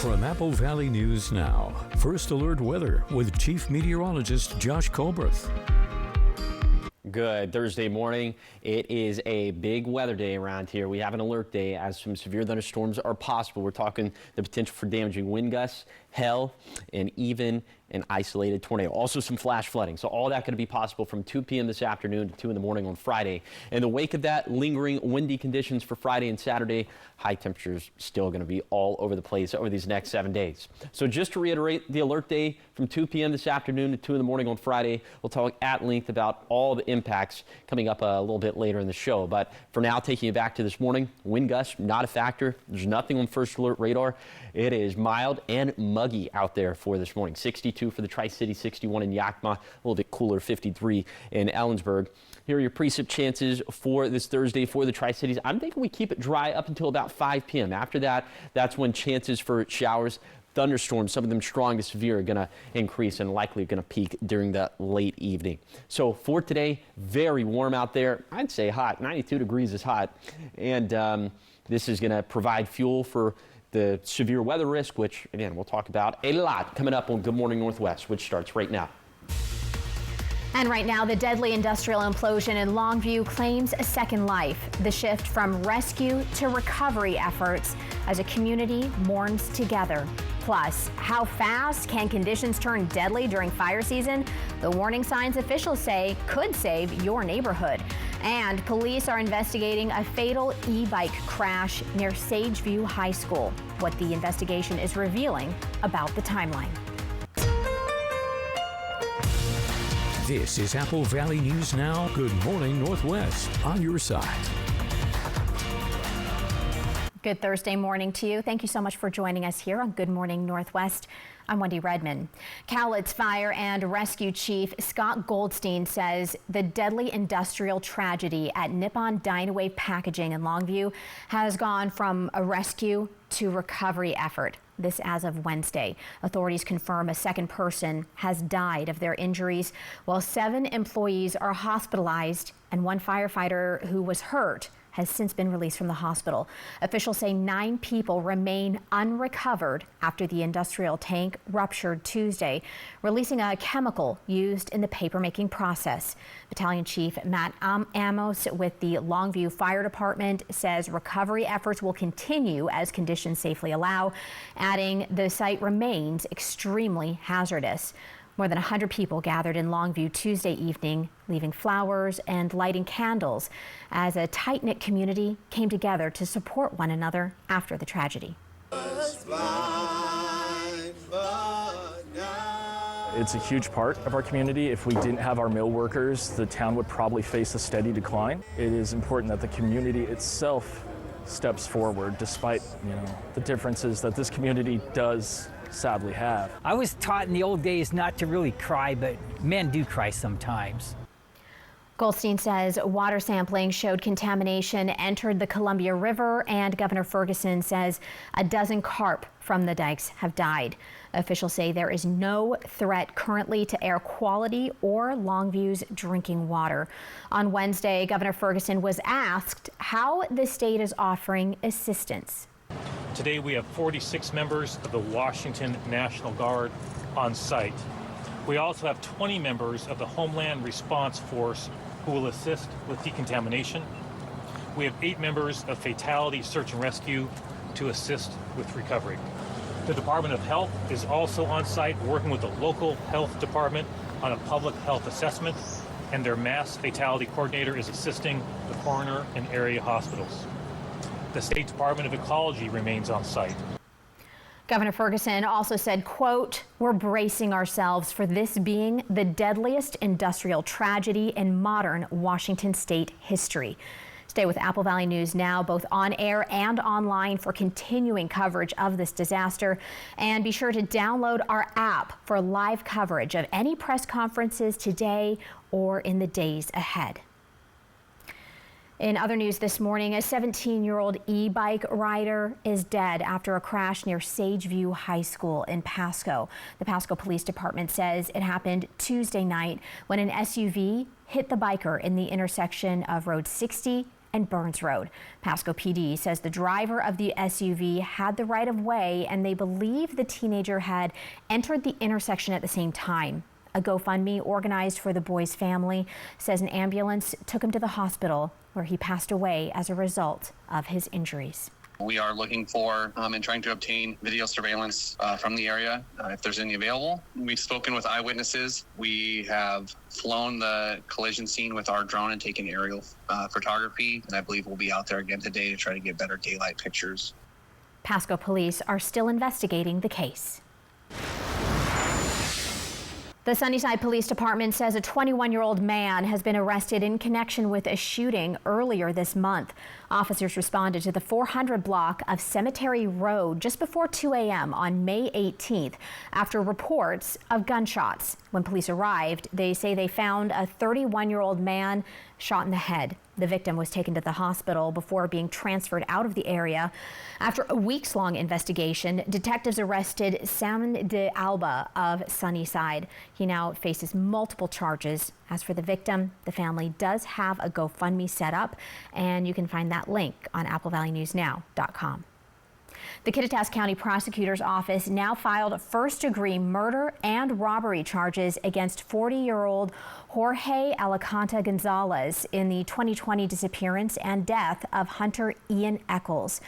From Apple Valley News Now, First Alert Weather with Chief Meteorologist Josh Colbreth. Good Thursday morning. It is a big weather day around here. We have an alert day as some severe thunderstorms are possible. We're talking the potential for damaging wind gusts, hail, and even an isolated tornado. Also some flash flooding. So all that going to be possible from 2 p.m. this afternoon to 2 in the morning on Friday. In the wake of that, lingering windy conditions for Friday and Saturday. High temperatures still going to be all over the place over these next 7 days. So just to reiterate, the alert day from 2 p.m. this afternoon to 2 in the morning on Friday. We'll talk at length about all the impacts coming up a little bit later in the show. But for now, taking you back to this morning, wind gusts not a factor. There's nothing on first alert radar. It is mild and muggy out there for this morning. 62 for the Tri-City, 61 in Yakima, a little bit cooler, 53 in Ellensburg. Here are your precip chances for this Thursday for the Tri-Cities. I'm thinking we keep it dry up until about 5 p.m. After that, that's when chances for showers, thunderstorms, some of them strong to severe, are going to increase and likely going to peak during the late evening. So for today, very warm out there. I'd say hot. 92 degrees is hot. And this is going to provide fuel for the severe weather risk, which, again, we'll talk about a lot coming up on Good Morning Northwest, which starts right now. And right now, the deadly industrial implosion in Longview claims a second life. The shift from rescue to recovery efforts as a community mourns together. Plus, how fast can conditions turn deadly during fire season? The warning signs officials say could save your neighborhood. And police are investigating a fatal e-bike crash near Sageview High School. What the investigation is revealing about the timeline. This is Apple Valley News Now. Good Morning Northwest on your side. Good Thursday morning to you. Thank you so much for joining us here on Good Morning Northwest. I'm Wendy Redman. Cowlitz Fire and Rescue Chief Scott Goldstein says the deadly industrial tragedy at Nippon Dynawave Packaging in Longview has gone from a rescue to recovery effort. This as of Wednesday. Authorities confirm a second person has died of their injuries, while 7 employees are hospitalized and 1 firefighter who was hurt has since been released from the hospital. Officials say 9 people remain unrecovered after the industrial tank ruptured Tuesday, releasing a chemical used in the paper-making process. Battalion Chief Matt Amos with the Longview Fire Department says recovery efforts will continue as conditions safely allow, adding the site remains extremely hazardous. More than 100 people gathered in Longview Tuesday evening, leaving flowers and lighting candles as a tight-knit community came together to support one another after the tragedy. It's a huge part of our community. If we didn't have our mill workers, the town would probably face a steady decline. It is important that the community itself steps forward despite, the differences that this community does sadly have. I was taught in the old days not to really cry, but men do cry sometimes. Goldstein says water sampling showed contamination entered the Columbia River, and Governor Ferguson says a dozen carp from the dikes have died. Officials say there is no threat currently to air quality or Longview's drinking water. On Wednesday, Governor Ferguson was asked how the state is offering assistance. Today we have 46 members of the Washington National Guard on site. We also have 20 members of the Homeland Response Force who will assist with decontamination. We have 8 members of Fatality Search and Rescue to assist with recovery. The Department of Health is also on site working with the local health department on a public health assessment, and their mass fatality coordinator is assisting the coroner and area hospitals. The State Department of Ecology remains on site. Governor Ferguson also said, quote, "We're bracing ourselves for this being the deadliest industrial tragedy in modern Washington state history." Stay with Apple Valley News Now, both on air and online, for continuing coverage of this disaster. And be sure to download our app for live coverage of any press conferences today or in the days ahead. In other news this morning, a 17-year-old e-bike rider is dead after a crash near Sageview High School in Pasco. The Pasco Police Department says it happened Tuesday night when an SUV hit the biker in the intersection of Road 60 and Burns Road. Pasco PD says the driver of the SUV had the right of way, and they believe the teenager had entered the intersection at the same time. A GoFundMe organized for the boy's family says an ambulance took him to the hospital, where he passed away as a result of his injuries. We are looking for and trying to obtain video surveillance from the area if there's any available. We've spoken with eyewitnesses. We have flown the collision scene with our drone and taken aerial photography, and I believe we'll be out there again today to try to get better daylight pictures. Pasco police are still investigating the case. The Sunnyside Police Department says a 21-year-old man has been arrested in connection with a shooting earlier this month. Officers responded to the 400 block of Cemetery Road just before 2 a.m. on May 18th after reports of gunshots. When police arrived, they say they found a 31-year-old man shot in the head. The victim was taken to the hospital before being transferred out of the area. After a weeks-long investigation, detectives arrested Sam de Alba of Sunnyside. He now faces multiple charges. As for the victim, the family does have a GoFundMe set up, and you can find that link on applevalleynewsnow.com. The Kittitas County Prosecutor's Office now filed first-degree murder and robbery charges against 40-year-old Jorge Alicanta Gonzalez in the 2020 disappearance and death of Hunter Ian Eccles.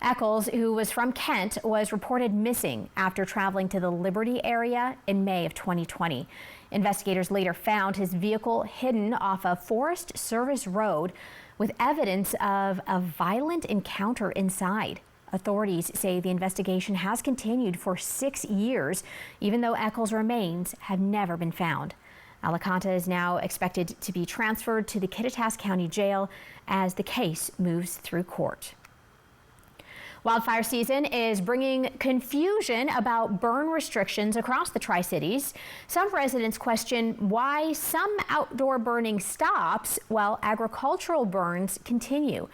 Eccles, who was from Kent, was reported missing after traveling to the Liberty area in May of 2020. Investigators later found his vehicle hidden off a Forest Service road with evidence of a violent encounter inside. Authorities say the investigation has continued for 6 years, even though Eccles' remains have never been found. Alicanta is now expected to be transferred to the Kittitas County Jail as the case moves through court. Wildfire season is bringing confusion about burn restrictions across the Tri-Cities. Some residents question why some outdoor burning stops while agricultural burns continue.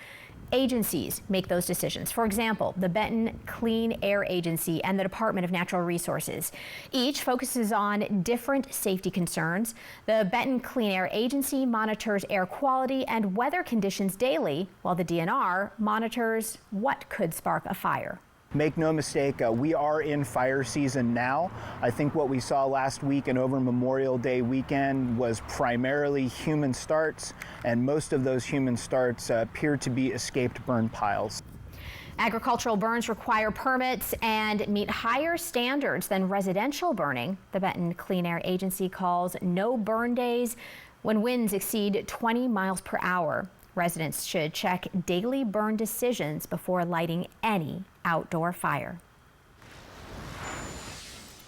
Agencies make those decisions. For example, the Benton Clean Air Agency and the Department of Natural Resources. Each focuses on different safety concerns. The Benton Clean Air Agency monitors air quality and weather conditions daily, while the DNR monitors what could spark a fire. Make no mistake, we are in fire season now. I think what we saw last week and over Memorial Day weekend was primarily human starts, and most of those human starts appear to be escaped burn piles. Agricultural burns require permits and meet higher standards than residential burning. The Benton Clean Air Agency calls no burn days when winds exceed 20 miles per hour. Residents should check daily burn decisions before lighting any outdoor fire.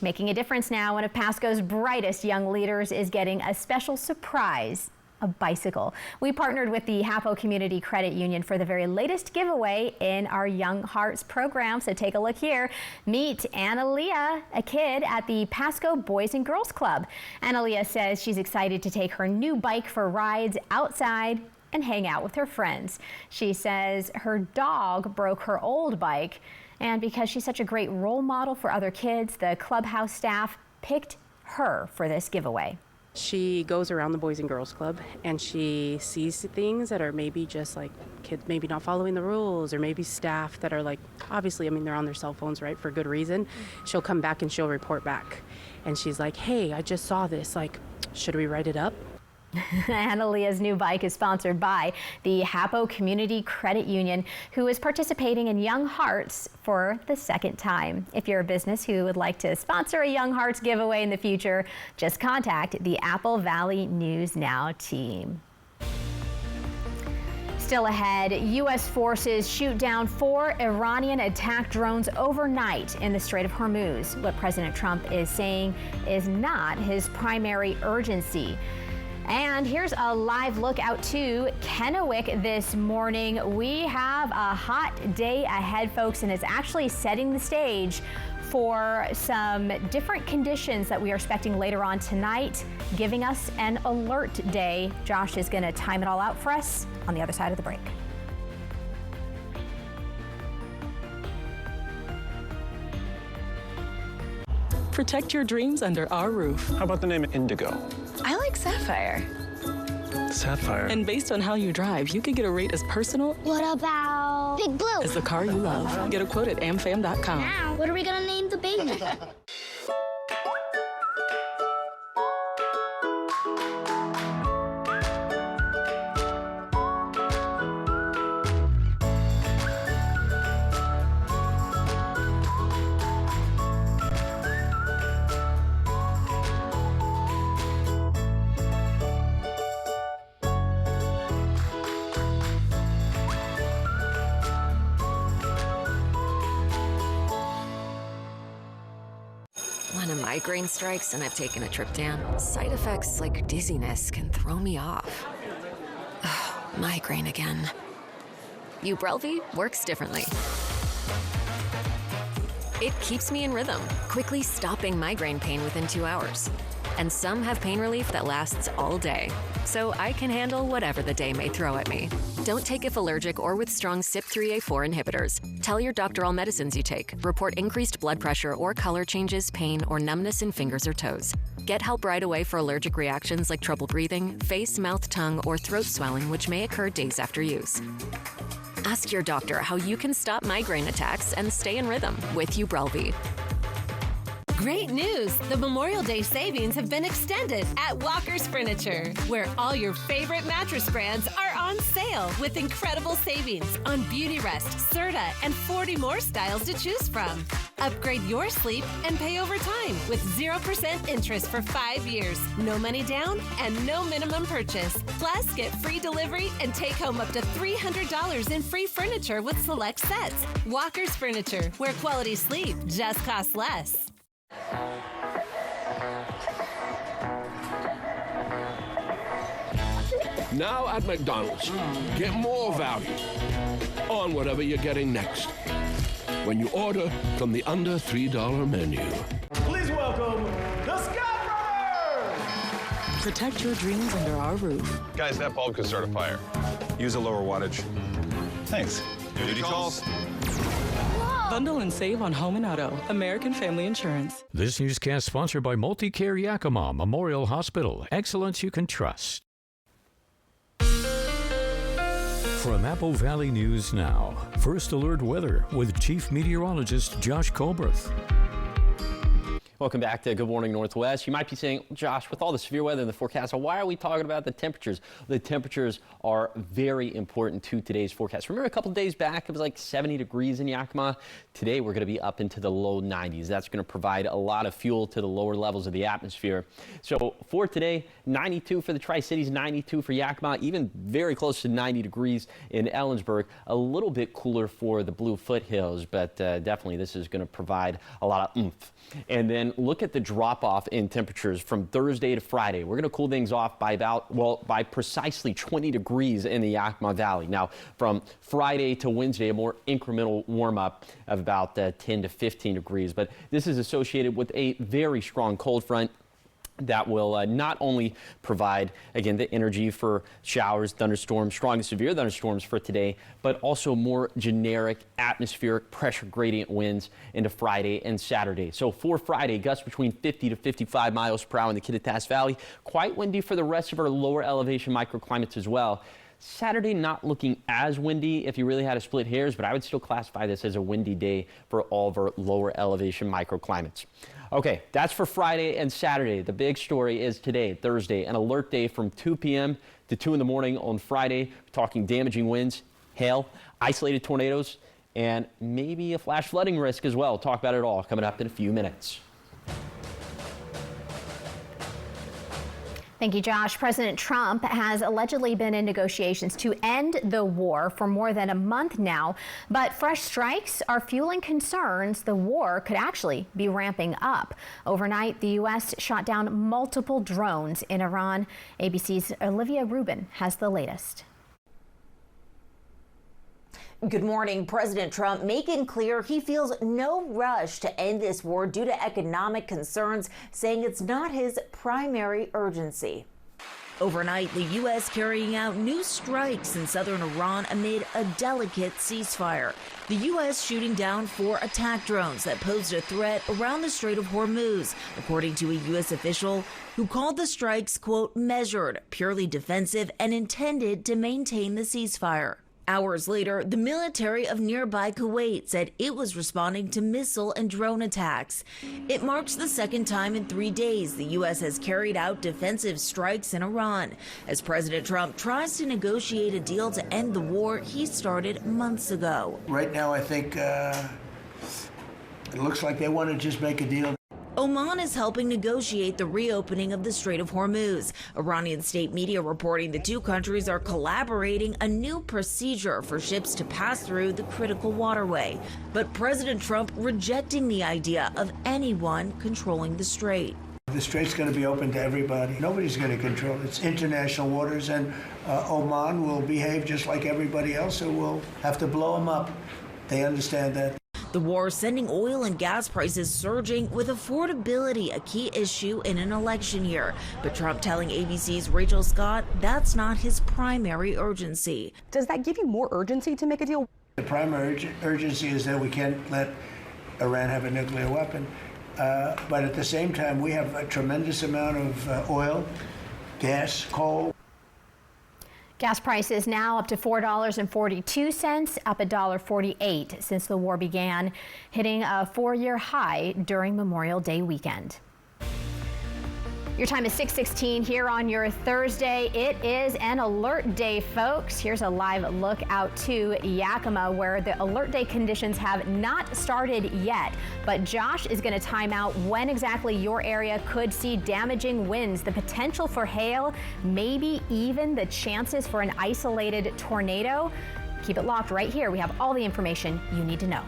Making a difference now, one of Pasco's brightest young leaders is getting a special surprise, a bicycle. We partnered with the Hapo Community Credit Union for the very latest giveaway in our Young Hearts program, so take a look here. Meet Analia, a kid at the Pasco Boys and Girls Club. Analia says she's excited to take her new bike for rides outside and hang out with her friends. She says her dog broke her old bike, and because she's such a great role model for other kids, the clubhouse staff picked her for this giveaway. She goes around the Boys and Girls Club and she sees things that are maybe just like kids maybe not following the rules, or maybe staff that are like, obviously, I mean, they're on their cell phones, right, for good reason. She'll come back and she'll report back. And she's like, hey, I just saw this, like, should we write it up? Analia's new bike is sponsored by the Hapo Community Credit Union, who is participating in Young Hearts for the second time. If you're a business who would like to sponsor a Young Hearts giveaway in the future, just contact the Apple Valley News Now team. Still ahead, U.S. forces shoot down 4 Iranian attack drones overnight in the Strait of Hormuz, what President Trump is saying is not his primary urgency. And here's a live look out to Kennewick this morning. We have a hot day ahead, folks, and it's actually setting the stage for some different conditions that we are expecting later on tonight, giving us an alert day. Josh is going to time it all out for us on the other side of the break. Protect your dreams under our roof. How about the name Indigo? I like Sapphire. Sapphire. And based on how you drive, you could get a rate as personal. What about Big Blue? As the car you love. Get a quote at amfam.com. Now, what are we gonna name the baby? When a migraine strikes and I've taken a Triptan, side effects like dizziness can throw me off. Ugh, migraine again. Ubrelvy works differently. It keeps me in rhythm, quickly stopping migraine pain within 2 hours. And some have pain relief that lasts all day, so I can handle whatever the day may throw at me. Don't take if allergic or with strong CYP3A4 inhibitors. Tell your doctor all medicines you take. Report increased blood pressure or color changes, pain, or numbness in fingers or toes. Get help right away for allergic reactions like trouble breathing, face, mouth, tongue, or throat swelling, which may occur days after use. Ask your doctor how you can stop migraine attacks and stay in rhythm with Ubrelvy. Great news! The Memorial Day savings have been extended at Walker's Furniture, where all your favorite mattress brands are on sale with incredible savings on Beautyrest, Serta, and 40 more styles to choose from. Upgrade your sleep and pay over time with 0% interest for 5 years, no money down, and no minimum purchase. Plus, get free delivery and take home up to $300 in free furniture with select sets. Walker's Furniture, where quality sleep just costs less. Now at McDonald's, get more value on whatever you're getting next when you order from the under $3 menu. Please welcome the Scott Brothers! Protect your dreams under our roof. Guys, that bulb could start a fire. Use a lower wattage. Thanks. Duty calls. Bundle and save on home and auto. American Family Insurance. This newscast sponsored by Multicare Yakima Memorial Hospital. Excellence you can trust. From Apple Valley News Now, First Alert Weather with Chief Meteorologist Josh Colbreth. Welcome back to Good Morning Northwest. You might be saying, Josh, with all the severe weather in the forecast, why are we talking about the temperatures? The temperatures are very important to today's forecast. Remember a couple of days back, it was like 70 degrees in Yakima. Today, we're going to be up into the low 90s. That's going to provide a lot of fuel to the lower levels of the atmosphere. So for today, 92 for the Tri-Cities, 92 for Yakima, even very close to 90 degrees in Ellensburg. A little bit cooler for the Blue Foothills, but definitely this is going to provide a lot of oomph. And then look at the drop off in temperatures from Thursday to Friday. We're going to cool things off by by precisely 20 degrees in the Yakima Valley. Now, from Friday to Wednesday, a more incremental warm up of about 10 to 15 degrees. But this is associated with a very strong cold front that will not only provide, again, the energy for showers, thunderstorms, strong and severe thunderstorms for today, but also more generic atmospheric pressure gradient winds into Friday and Saturday. So for Friday, gusts between 50 to 55 miles per hour in the Kittitas Valley. Quite windy for the rest of our lower elevation microclimates as well. Saturday not looking as windy if you really had to split hairs, but I would still classify this as a windy day for all of our lower elevation microclimates. Okay, that's for Friday and Saturday. The big story is today, Thursday, an alert day from 2 p.m. to 2 in the morning on Friday. We're talking damaging winds, hail, isolated tornadoes, and maybe a flash flooding risk as well. We'll talk about it all coming up in a few minutes. Thank you, Josh. President Trump has allegedly been in negotiations to end the war for more than a month now, but fresh strikes are fueling concerns the war could actually be ramping up. Overnight, the U.S. shot down multiple drones in Iran. ABC's Olivia Rubin has the latest. Good morning. President Trump making clear he feels no rush to end this war due to economic concerns, saying it's not his primary urgency. Overnight, the U.S. carrying out new strikes in southern Iran amid a delicate ceasefire. The U.S. shooting down 4 attack drones that posed a threat around the Strait of Hormuz, according to a U.S. official who called the strikes, quote, measured, purely defensive, and intended to maintain the ceasefire. Hours later, the military of nearby Kuwait said it was responding to missile and drone attacks. It marks the second time in 3 days the U.S. has carried out defensive strikes in Iran, as President Trump tries to negotiate a deal to end the war he started months ago. Right now, I think it looks like they want to just make a deal. Oman is helping negotiate the reopening of the Strait of Hormuz. Iranian state media reporting the two countries are collaborating a new procedure for ships to pass through the critical waterway. But President Trump rejecting the idea of anyone controlling the strait. The strait's going to be open to everybody. Nobody's going to control it. It's international waters, and Oman will behave just like everybody else, so we'll have to blow them up. They understand that. The war sending oil and gas prices surging, with affordability a key issue in an election year. But Trump telling ABC's Rachel Scott that's not his primary urgency. Does that give you more urgency to make a deal? The primary urgency is that we can't let Iran have a nuclear weapon. But at the same time, we have a tremendous amount of oil, gas, coal. Gas prices now up to $4.42, up $1.48 since the war began, hitting a 4-year high during Memorial Day weekend. Your time is 6:16 here on your Thursday. It is an alert day, folks. Here's a live look out to Yakima, where the alert day conditions have not started yet. But Josh is going to time out when exactly your area could see damaging winds, the potential for hail, maybe even the chances for an isolated tornado. Keep it locked right here. We have all the information you need to know.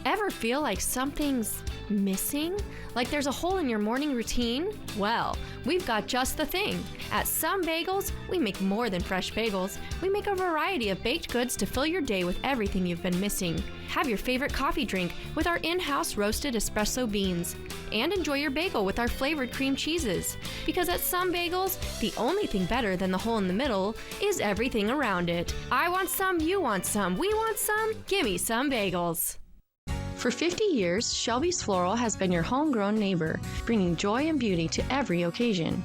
Ever feel like something's missing? Like there's a hole in your morning routine? Well, we've got just the thing. At Some Bagels, we make more than fresh bagels. We make a variety of baked goods to fill your day with everything you've been missing. Have your favorite coffee drink with our in-house roasted espresso beans. And enjoy your bagel with our flavored cream cheeses. Because at Some Bagels, the only thing better than the hole in the middle is everything around it. I want some, you want some, we want some, gimme Some Bagels. For 50 years, Shelby's Floral has been your homegrown neighbor, bringing joy and beauty to every occasion.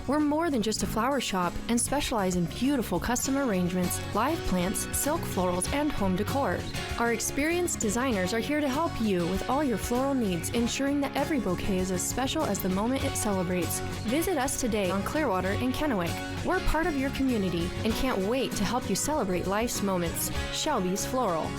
We're more than just a flower shop and specialize in beautiful custom arrangements, live plants, silk florals, and home decor. Our experienced designers are here to help you with all your floral needs, ensuring that every bouquet is as special as the moment it celebrates. Visit us today on Clearwater in Kennewick. We're part of your community and can't wait to help you celebrate life's moments. Shelby's Floral.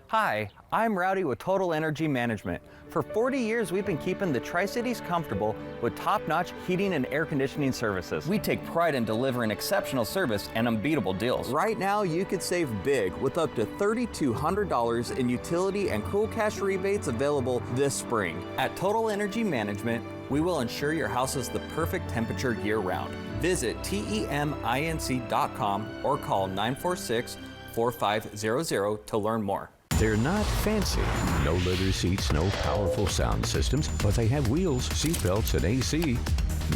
Hi, I'm Rowdy with Total Energy Management. For 40 years, we've been keeping the Tri-Cities comfortable with top-notch heating and air conditioning services. We take pride in delivering exceptional service and unbeatable deals. Right now, you could save big with up to $3,200 in utility and cool cash rebates available this spring. At Total Energy Management, we will ensure your house is the perfect temperature year-round. Visit TEMINC.com or call 946-4500 to learn more. They're not fancy. No leather seats, no powerful sound systems, but they have wheels, seat belts, and AC.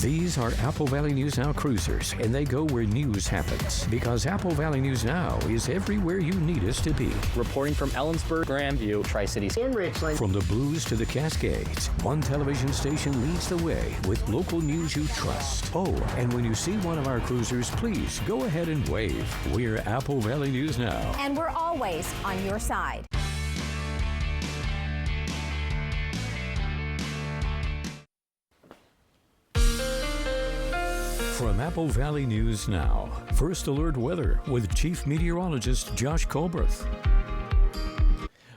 These are Apple Valley News Now cruisers, and they go where news happens. Because Apple Valley News Now is everywhere you need us to be. Reporting from Ellensburg, Grandview, Tri-Cities, and Richland. From the Blues to the Cascades, one television station leads the way with local news you trust. Oh, and when you see one of our cruisers, please go ahead and wave. We're Apple Valley News Now. And we're always on your side. From Apple Valley News Now, First Alert Weather with Chief Meteorologist Josh Colbreth.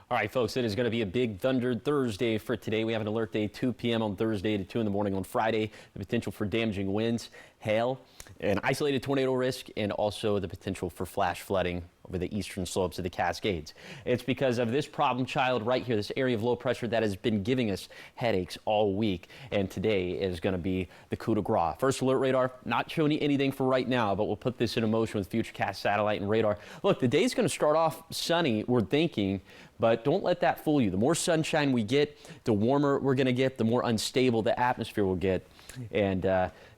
All right, folks, it is going to be a big Thunder Thursday for today. We have an alert day 2 p.m. on Thursday to 2 in the morning on Friday. The potential for damaging winds, hail, an isolated tornado risk, and also the potential for flash flooding over the eastern slopes of the Cascades. It's because of this problem child right here, this area of low pressure that has been giving us headaches all week. And today is going to be the coup de grace. First alert radar, not showing you anything for right now, but we'll put this in motion with Futurecast satellite and radar. Look, the day's going to start off sunny, we're thinking, but don't let that fool you. The more sunshine we get, the warmer we're going to get, the more unstable the atmosphere will get. And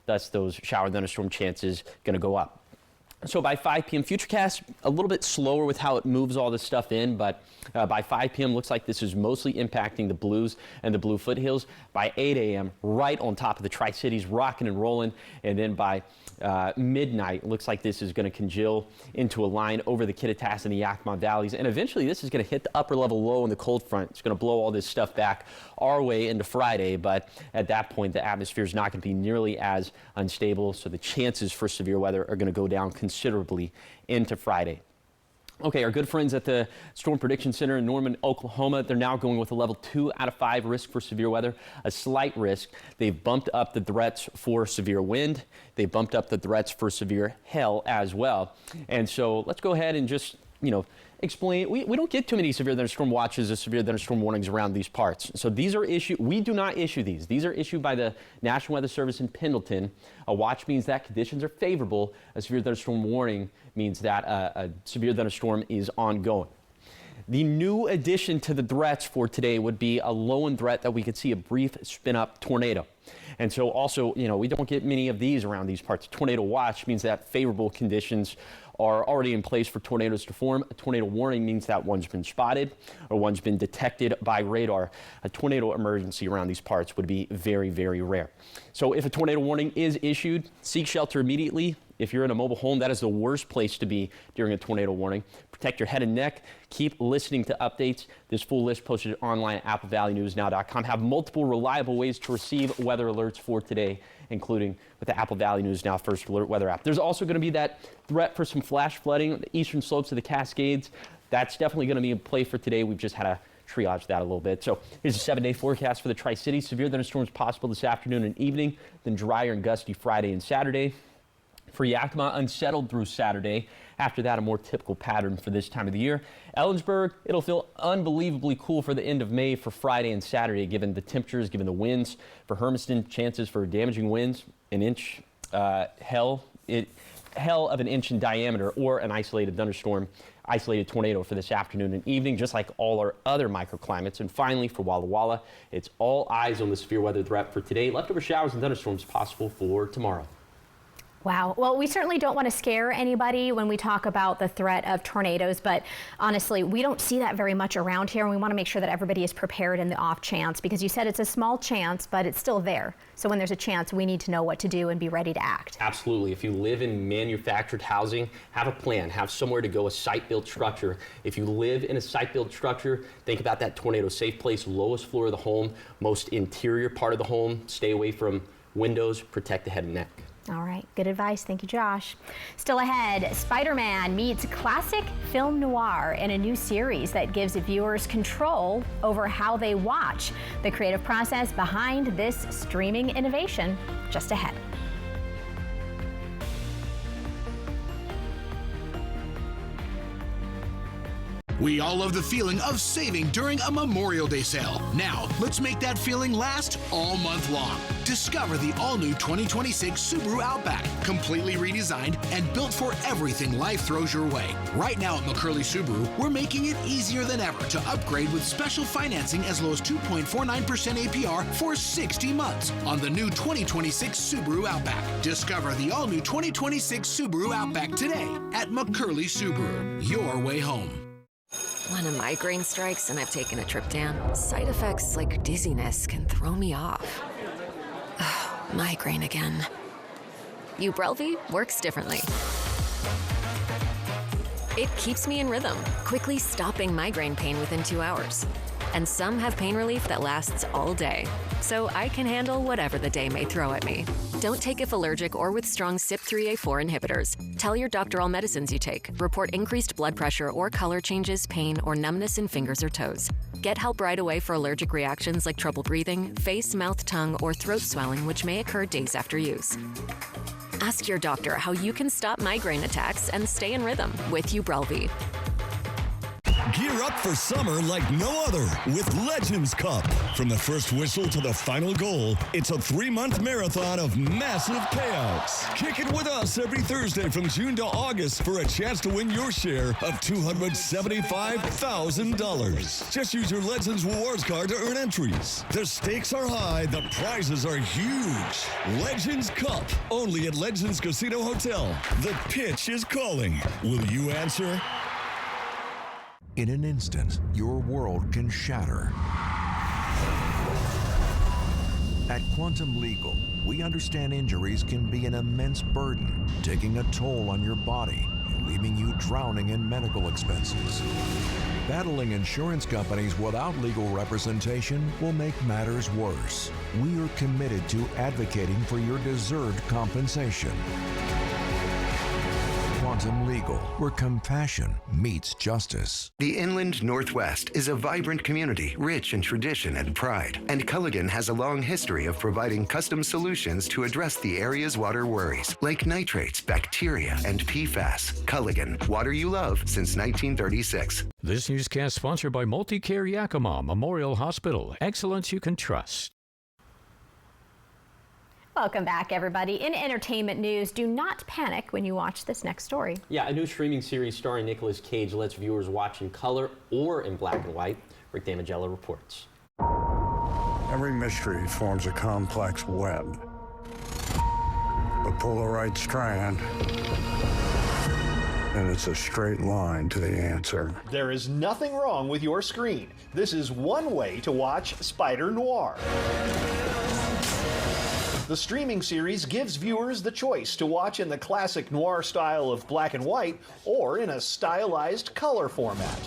thus those shower thunderstorm chances going to go up. So by 5 p.m. Futurecast, a little bit slower with how it moves all this stuff in, but by 5 p.m. looks like this is mostly impacting the Blues and the Blue foothills. By 8 a.m., right on top of the Tri-Cities, rocking and rolling, and then by midnight, looks like this is going to congeal into a line over the Kittitas and the Yakima valleys, and eventually this is going to hit the upper level low in the cold front. It's going to blow all this stuff back our way into Friday, but at that point the atmosphere is not going to be nearly as unstable, so the chances for severe weather are going to go down considerably into Friday. Okay, our good friends at the Storm Prediction Center in Norman, Oklahoma, they're now going with a level 2 out of 5 risk for severe weather, a slight risk. They've bumped up the threats for severe wind. They've bumped up the threats for severe hail as well. And so let's go ahead and just, explain. We don't get too many severe thunderstorm watches or severe thunderstorm warnings around these parts. So these are issued. We do not issue these. These are issued by the National Weather Service in Pendleton. A watch means that conditions are favorable. A severe thunderstorm warning means that a severe thunderstorm is ongoing. The new addition to the threats for today would be a low-end threat that we could see a brief spin-up tornado. And so also, we don't get many of these around these parts. Tornado watch means that favorable conditions are already in place for tornadoes to form. A tornado warning means that one's been spotted or one's been detected by radar. A tornado emergency around these parts would be very, very rare. So if a tornado warning is issued, seek shelter immediately. If you're in a mobile home, that is the worst place to be during a tornado warning. Protect your head and neck. Keep listening to updates. This full list posted online at AppleValleyNewsNow.com. Have multiple reliable ways to receive weather alerts for today, including with the Apple Valley News Now First Alert weather app. There's also going to be that threat for some flash flooding on the eastern slopes of the Cascades. That's definitely going to be in play for today. We've just had to triage that a little bit. So here's a 7-day forecast for the Tri-Cities. Severe thunderstorms possible this afternoon and evening, then drier and gusty Friday and Saturday. For Yakima, unsettled through Saturday. After that, a more typical pattern for this time of the year. Ellensburg, it'll feel unbelievably cool for the end of May for Friday and Saturday, given the temperatures, given the winds. For Hermiston, chances for damaging winds, an inch, hell of an inch in diameter, or an isolated thunderstorm, isolated tornado for this afternoon and evening, just like all our other microclimates. And finally, for Walla Walla, it's all eyes on the severe weather threat for today. Leftover showers and thunderstorms possible for tomorrow. Wow. Well, we certainly don't want to scare anybody when we talk about the threat of tornadoes, but honestly, we don't see that very much around here, and we want to make sure that everybody is prepared in the off chance, because you said it's a small chance, but it's still there. So when there's a chance, we need to know what to do and be ready to act. Absolutely. If you live in manufactured housing, have a plan, have somewhere to go, a site-built structure. If you live in a site-built structure, think about that tornado-safe place, lowest floor of the home, most interior part of the home. Stay away from windows, protect the head and neck. All right, good advice. Thank you, Josh. Still ahead, Spider-Man meets classic film noir in a new series that gives viewers control over how they watch. The creative process behind this streaming innovation, just ahead. We all love the feeling of saving during a Memorial Day sale. Now, let's make that feeling last all month long. Discover the all-new 2026 Subaru Outback, completely redesigned and built for everything life throws your way. Right now at McCurley Subaru, we're making it easier than ever to upgrade with special financing as low as 2.49% APR for 60 months on the new 2026 Subaru Outback. Discover the all-new 2026 Subaru Outback today at McCurley Subaru, your way home. When a migraine strikes and I've taken a triptan, side effects like dizziness can throw me off. Migraine again. Ubrelvy works differently. It keeps me in rhythm, quickly stopping migraine pain within 2 hours. and some have pain relief that lasts all day. So I can handle whatever the day may throw at me. Don't take if allergic or with strong CYP3A4 inhibitors. Tell your doctor all medicines you take. Report increased blood pressure or color changes, pain, or numbness in fingers or toes. Get help right away for allergic reactions like trouble breathing, face, mouth, tongue, or throat swelling, which may occur days after use. Ask your doctor how you can stop migraine attacks and stay in rhythm with Ubrelvy. Gear up for summer like no other with Legends Cup. From the first whistle to the final goal, it's a 3-month marathon of massive payouts. Kick it with us every Thursday from June to August for a chance to win your share of $275,000. Just use your Legends Rewards card to earn entries. The stakes are high, the prizes are huge. Legends Cup, only at Legends Casino Hotel. The pitch is calling. Will you answer? In an instant, your world can shatter. At Quantum Legal, we understand injuries can be an immense burden, taking a toll on your body and leaving you drowning in medical expenses. Battling insurance companies without legal representation will make matters worse. We are committed to advocating for your deserved compensation. Quantum Legal, where compassion meets justice. The Inland Northwest is a vibrant community, rich in tradition and pride. And Culligan has a long history of providing custom solutions to address the area's water worries, like nitrates, bacteria, and PFAS. Culligan, water you love since 1936. This newscast sponsored by Multicare Yakima Memorial Hospital. Excellence you can trust. Welcome back, everybody. In entertainment news, do not panic when you watch this next story. Yeah, a new streaming series starring Nicolas Cage lets viewers watch in color or in black and white. Rick Damigella reports. Every mystery forms a complex web. But pull the right strand, and it's a straight line to the answer. There is nothing wrong with your screen. This is one way to watch Spider Noir. The streaming series gives viewers the choice to watch in the classic noir style of black and white or in a stylized color format.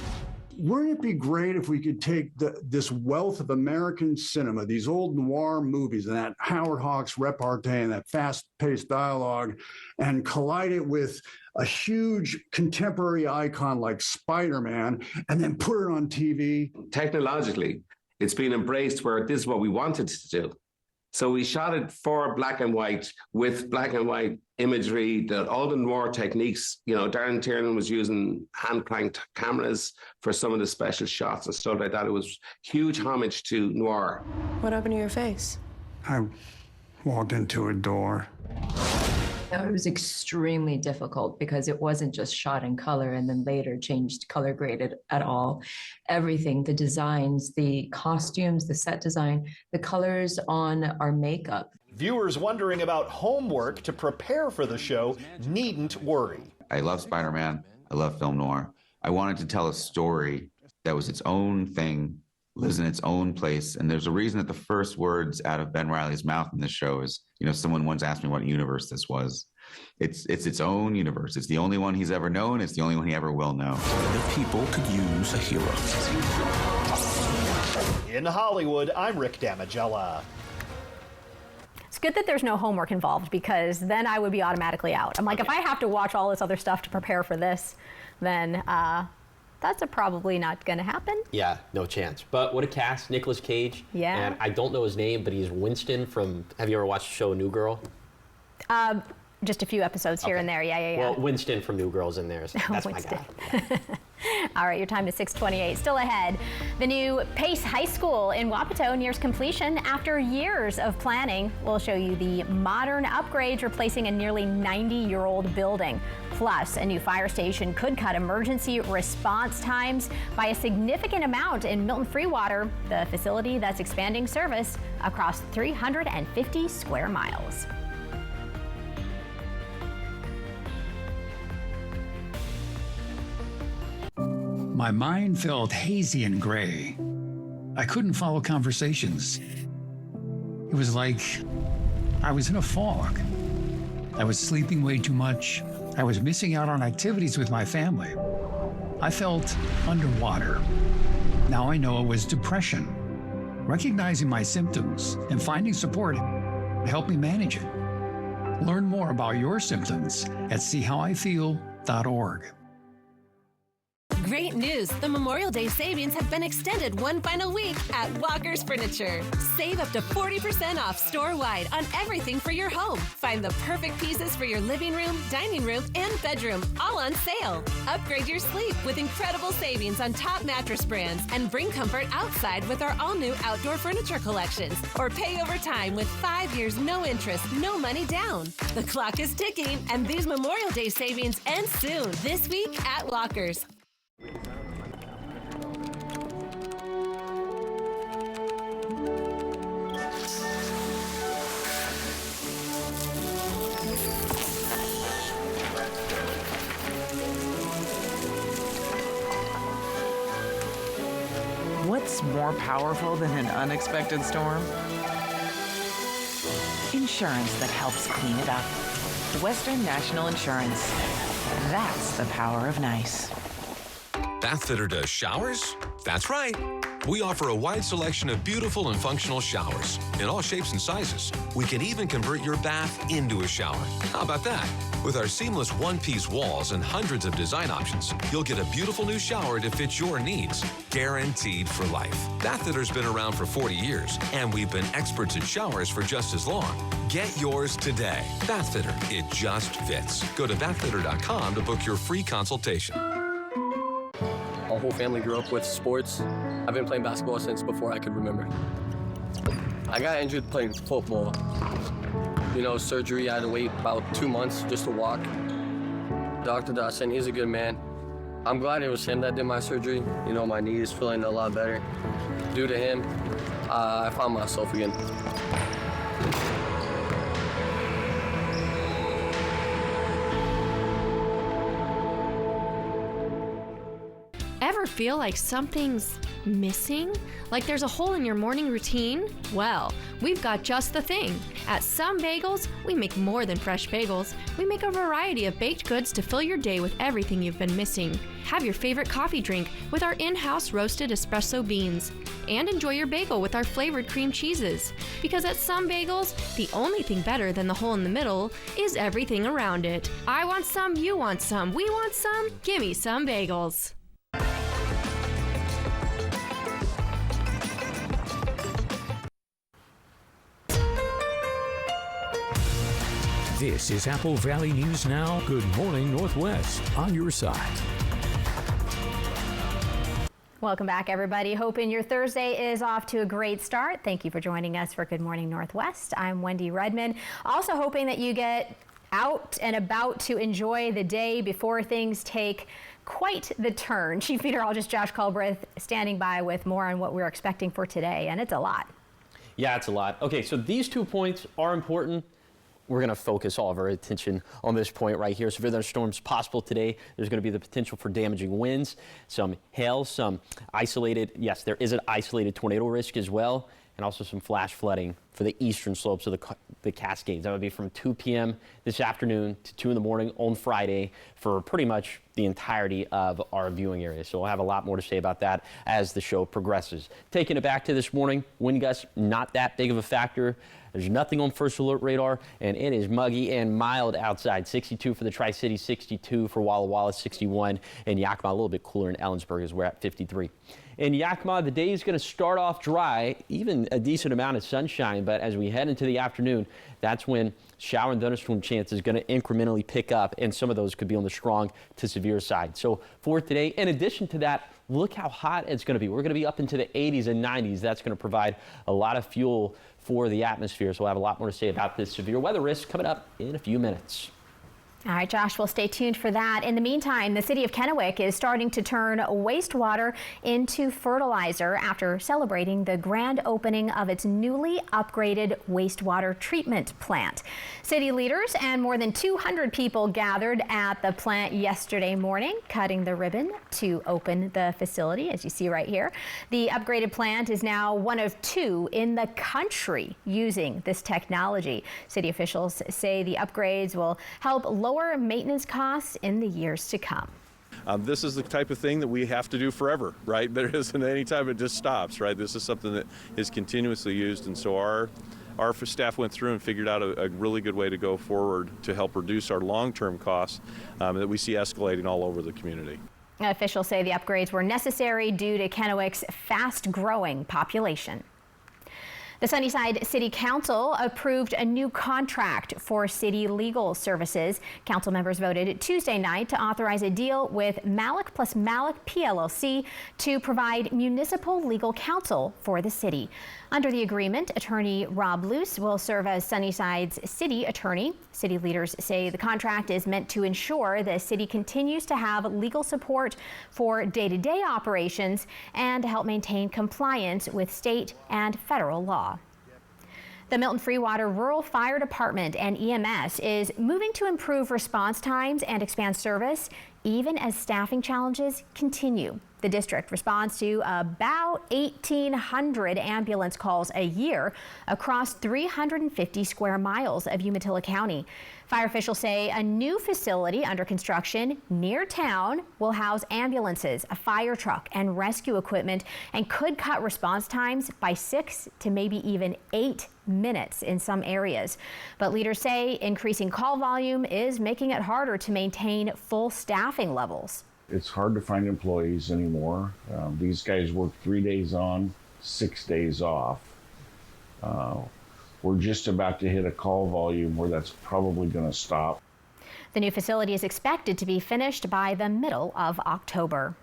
Wouldn't it be great if we could take this wealth of American cinema, these old noir movies and that Howard Hawks repartee and that fast-paced dialogue, and collide it with a huge contemporary icon like Spider-Man and then put it on TV? Technologically, it's been embraced where this is what we wanted to do. So we shot it for black and white with black and white imagery, all the noir techniques. You know, Darren Tiernan was using hand-cranked cameras for some of the special shots and stuff like that. It was huge homage to noir. What happened to your face? I walked into a door. It was extremely difficult because it wasn't just shot in color and then later changed color graded at all. Everything, the designs, the costumes, the set design, the colors on our makeup. Viewers wondering about homework to prepare for the show needn't worry. I love Spider-Man. I love film noir. I wanted to tell a story that was its own thing, lives in its own place. And there's a reason that the first words out of Ben Reilly's mouth in this show is, you know, someone once asked me what universe this was. It's its own universe. It's the only one he's ever known. It's the only one he ever will know. The people could use a hero. In Hollywood, I'm Rick Damigella. It's good that there's no homework involved because then I would be automatically out. I'm like, if I have to watch all this other stuff to prepare for this, then that's probably not going to happen. Yeah, no chance. But what a cast, Nicolas Cage. Yeah. And I don't know his name, but he's Winston from, have you ever watched the show New Girl? Just a few episodes here and there. Yeah. Well, Winston from New Girl's in there. So that's my guy. Yeah. All right, your time is 6:28. Still ahead. The new Pace High School in Wapato nears completion after years of planning. We'll show you the modern upgrades replacing a nearly 90-year-old building. Plus, a new fire station could cut emergency response times by a significant amount in Milton Freewater, the facility that's expanding service across 350 square miles. My mind felt hazy and gray. I couldn't follow conversations. It was like I was in a fog. I was sleeping way too much. I was missing out on activities with my family. I felt underwater. Now I know it was depression. Recognizing my symptoms and finding support helped me manage it. Learn more about your symptoms at seehowifeel.org. Great news! The Memorial Day savings have been extended one final week at Walker's Furniture. Save up to 40% off store-wide on everything for your home. Find the perfect pieces for your living room, dining room, and bedroom, all on sale. Upgrade your sleep with incredible savings on top mattress brands and bring comfort outside with our all-new outdoor furniture collections. Or pay over time with 5 years, no interest, no money down. The clock is ticking, and these Memorial Day savings end soon. This week at Walker's. What's more powerful than an unexpected storm? Insurance that helps clean it up. Western National Insurance. That's the power of nice. Bathfitter does showers? That's right. We offer a wide selection of beautiful and functional showers in all shapes and sizes. We can even convert your bath into a shower. How about that? With our seamless one-piece walls and hundreds of design options, you'll get a beautiful new shower to fit your needs, guaranteed for life. Bathfitter's been around for 40 years, and we've been experts at showers for just as long. Get yours today. Bathfitter, it just fits. Go to bathfitter.com to book your free consultation. Our whole family grew up with sports. I've been playing basketball since before I could remember. I got injured playing football. You know, surgery, I had to wait about 2 months just to walk. Dr. Dawson, he's a good man. I'm glad it was him that did my surgery. You know, my knee is feeling a lot better. Due to him, I found myself again. Ever feel like something's missing? Like there's a hole in your morning routine? Well, we've got just the thing. At Some Bagels, we make more than fresh bagels. We make a variety of baked goods to fill your day with everything you've been missing. Have your favorite coffee drink with our in-house roasted espresso beans. And enjoy your bagel with our flavored cream cheeses. Because at Some Bagels, the only thing better than the hole in the middle is everything around it. I want some, you want some, we want some. Gimme Some Bagels. This is Apple Valley News Now. Good morning, Northwest, on your side. Welcome back, everybody. Hoping your Thursday is off to a great start. Thank you for joining us for Good Morning Northwest. I'm Wendy Redman. Also hoping that you get out and about to enjoy the day before things take quite the turn. Chief Meteorologist Josh Culbreth standing by with more on what we're expecting for today, and it's a lot. Yeah, it's a lot. Okay, so these 2 points are important. We're going to focus all of our attention on this point right here. Severe thunderstorms possible today. There's going to be the potential for damaging winds, some hail, some isolated, yes, there is an isolated tornado risk as well, and also some flash flooding for the eastern slopes of the Cascades. That would be from 2 p.m. this afternoon to 2 in the morning on Friday for pretty much the entirety of our viewing area. So we'll have a lot more to say about that as the show progresses. Taking it back to this morning, wind gusts not that big of a factor. There's nothing on first alert radar, and it is muggy and mild outside. 62 for the Tri-Cities, 62 for Walla Walla, 61 in Yakima. A little bit cooler in Ellensburg as we're at 53. In Yakima, the day is going to start off dry, even a decent amount of sunshine, but as we head into the afternoon, that's when shower and thunderstorm chance is going to incrementally pick up, and some of those could be on the strong to severe side. So for today, in addition to that, look how hot it's going to be. We're going to be up into the 80s and 90s. That's going to provide a lot of fuel for the atmosphere. So we'll have a lot more to say about this severe weather risk coming up in a few minutes. All right, Josh, we'll stay tuned for that. In the meantime, the city of Kennewick is starting to turn wastewater into fertilizer after celebrating the grand opening of its newly upgraded wastewater treatment plant. City leaders and more than 200 people gathered at the plant yesterday morning, cutting the ribbon to open the facility, as you see right here. The upgraded plant is now one of 2 in the country using this technology. City officials say the upgrades will help lower maintenance costs in the years to come. This is the type of thing that we have to do forever, right? There isn't any time it just stops, right? This is something that is continuously used, and so our staff went through and figured out a really good way to go forward to help reduce our long-term costs that we see escalating all over the community. Officials say the upgrades were necessary due to Kennewick's fast-growing population. The Sunnyside City Council approved a new contract for city legal services. Council members voted Tuesday night to authorize a deal with Malik plus Malik PLLC to provide municipal legal counsel for the city. Under the agreement, attorney Rob Luce will serve as Sunnyside's city attorney. City leaders say the contract is meant to ensure the city continues to have legal support for day-to-day operations and to help maintain compliance with state and federal law. The Milton Freewater Rural Fire Department and EMS is moving to improve response times and expand service, even as staffing challenges continue. The district responds to about 1,800 ambulance calls a year across 350 square miles of Umatilla County. Fire officials say a new facility under construction near town will house ambulances, a fire truck, and rescue equipment, and could cut response times by 6 to maybe even 8 minutes in some areas. But leaders say increasing call volume is making it harder to maintain full staffing levels. It's hard to find employees anymore. These guys work 3 days on, 6 days off. We're just about to hit a call volume where that's probably going to stop. The new facility is expected to be finished by the middle of October.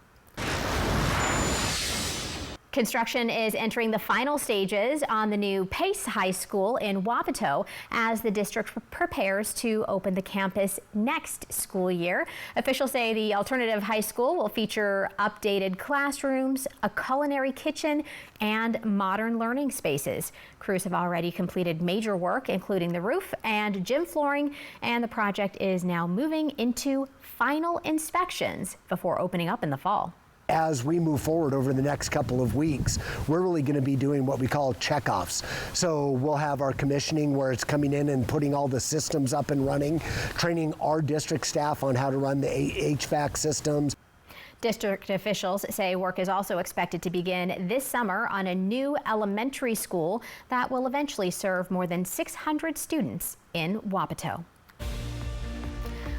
Construction is entering the final stages on the new Pace High School in Wapato as the district prepares to open the campus next school year. Officials say the alternative high school will feature updated classrooms, a culinary kitchen, and modern learning spaces. Crews have already completed major work, including the roof and gym flooring, and the project is now moving into final inspections before opening up in the fall. As we move forward over the next couple of weeks, we're really going to be doing what we call checkoffs. So we'll have our commissioning where it's coming in and putting all the systems up and running, training our district staff on how to run the HVAC systems. District officials say work is also expected to begin this summer on a new elementary school that will eventually serve more than 600 students in Wapato.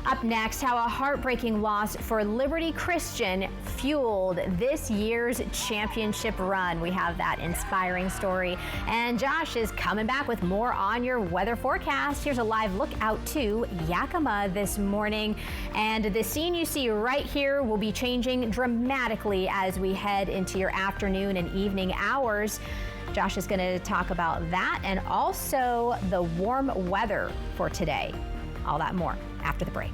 Up next, how a heartbreaking loss for Liberty Christian fueled this year's championship run. We have that inspiring story. And Josh is coming back with more on your weather forecast. Here's a live look out to Yakima this morning. And the scene you see right here will be changing dramatically as we head into your afternoon and evening hours. Josh is going to talk about that and also the warm weather for today. All that more after the break.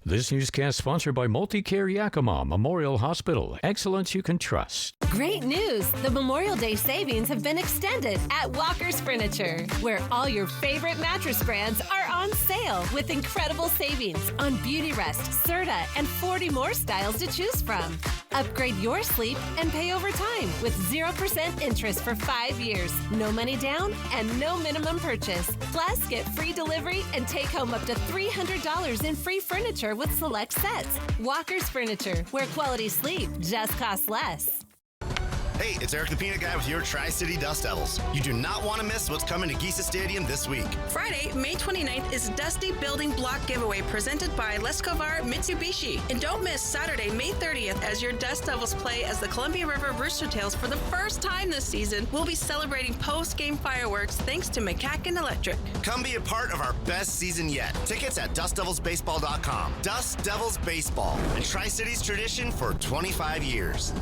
This newscast sponsored by Multicare Yakima Memorial Hospital. Excellence you can trust. Great news! The Memorial Day savings have been extended at Walker's Furniture, where all your favorite mattress brands are on sale with incredible savings on Beautyrest, Serta, and 40 more styles to choose from. Upgrade your sleep and pay over time with 0% interest for 5 years, no money down, and no minimum purchase. Plus, get free delivery and take home up to $300 in free furniture with select sets. Walker's Furniture, where quality sleep just costs less. Hey, it's Eric the Peanut Guy with your Tri-City Dust Devils. You do not want to miss what's coming to Giesa Stadium this week. Friday, May 29th is Dusty Building Block Giveaway presented by Leskovar Mitsubishi. And don't miss Saturday, May 30th as your Dust Devils play as the Columbia River Rooster Tails for the first time this season. We'll be celebrating post-game fireworks thanks to McCacken Electric. Come be a part of our best season yet. Tickets at DustDevilsBaseball.com. Dust Devils Baseball, a Tri-Cities tradition for 25 years.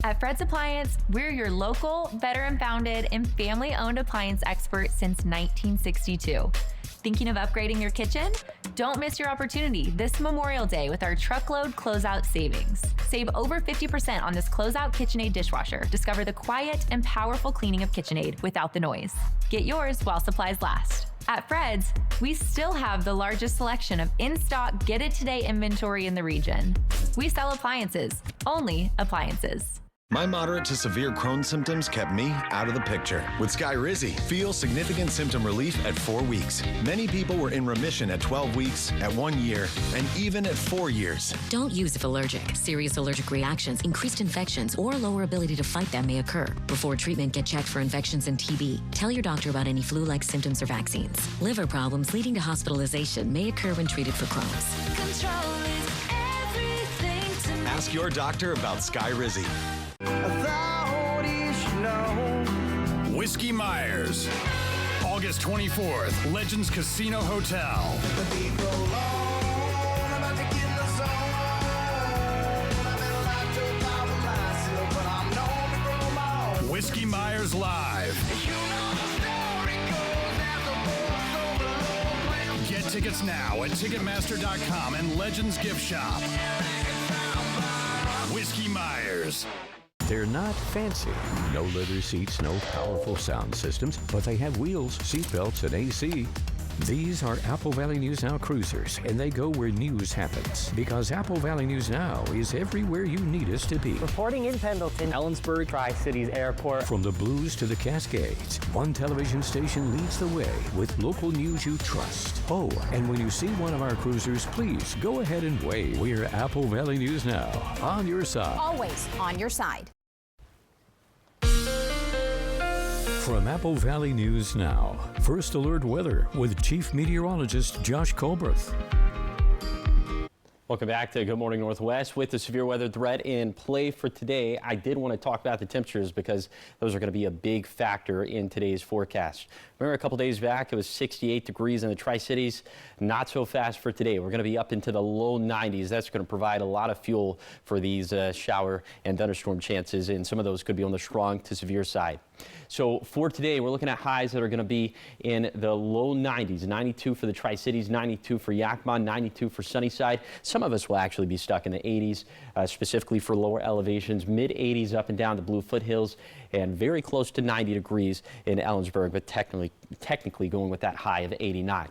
At Fred's Appliance, we're your local, veteran-founded, and family-owned appliance expert since 1962. Thinking of upgrading your kitchen? Don't miss your opportunity this Memorial Day with our truckload closeout savings. Save over 50% on this closeout KitchenAid dishwasher. Discover the quiet and powerful cleaning of KitchenAid without the noise. Get yours while supplies last. At Fred's, we still have the largest selection of in-stock Get It Today inventory in the region. We sell appliances, only appliances. My moderate to severe Crohn's symptoms kept me out of the picture. With Skyrizi, feel significant symptom relief at 4 weeks. Many people were in remission at 12 weeks, at 1 year, and even at 4 years. Don't use if allergic. Serious allergic reactions, increased infections, or lower ability to fight them may occur. Before treatment, get checked for infections and TB. Tell your doctor about any flu-like symptoms or vaccines. Liver problems leading to hospitalization may occur when treated for Crohn's. Control is everything to me. Ask your doctor about Skyrizi. Whiskey Myers, August 24th, Legends Casino Hotel. Whiskey Myers Live. Get tickets now at Ticketmaster.com and Legends Gift Shop. Whiskey Myers. They're not fancy. No leather seats, no powerful sound systems, but they have wheels, seatbelts, and AC. These are Apple Valley News Now cruisers, and they go where news happens. Because Apple Valley News Now is everywhere you need us to be. Reporting in Pendleton, Ellensburg, Tri-Cities Airport. From the Blues to the Cascades, one television station leads the way with local news you trust. Oh, and when you see one of our cruisers, please go ahead and wave. We're Apple Valley News Now, on your side. Always on your side. From Apple Valley News Now, First Alert Weather with Chief Meteorologist Josh Colberth. Welcome back to Good Morning Northwest. With the severe weather threat in play for today, I did want to talk about the temperatures because those are going to be a big factor in today's forecast. Remember a couple days back, it was 68 degrees in the Tri-Cities. Not so fast for today. We're going to be up into the low 90s. That's going to provide a lot of fuel for these shower and thunderstorm chances, and some of those could be on the strong to severe side. So for today, we're looking at highs that are going to be in the low 90s, 92 for the Tri-Cities, 92 for Yakima, 92 for Sunnyside. Some of us will actually be stuck in the 80s, specifically for lower elevations, mid 80s up and down the Blue Foothills, and very close to 90 degrees in Ellensburg, but technically going with that high of 89.